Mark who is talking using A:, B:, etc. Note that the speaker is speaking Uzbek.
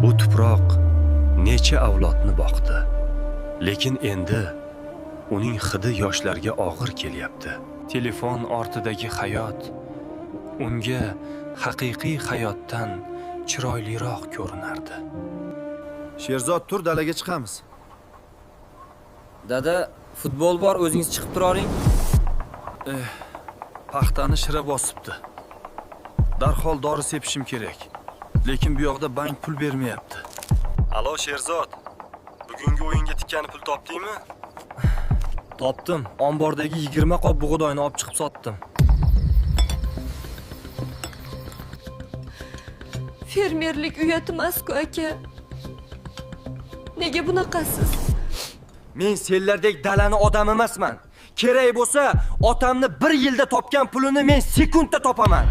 A: Bu tuproq necha avlodni boqdi, lekin endi uning hidi yoshlarga og'ir kelyapti. Telefon ortidagi hayot unga haqiqiy hayotdan chiroyliroq ko'rinardi.
B: Sherzod, tur, dalaga chiqamiz.
C: Dada, futbol bor, o'zingiz chiqib turavering.
B: Paxtani shira bosibdi. Darhol dori sepishim kerak. Lekin bu yoqda bank pul bermayapti.
A: Alo Sherzod, bugungi o'yinga tikkani pul topdingmi?
C: Topdim. Ombordagi 20 qop bug'doyni olib chiqib sotdim.
D: Fermerlik uyatmas-ku aka. Nega bunaqasiz?
C: Men senlardek dalani odam emasman. Kerak bo'lsa, otamni 1 yilda topgan pulini men sekundda topaman.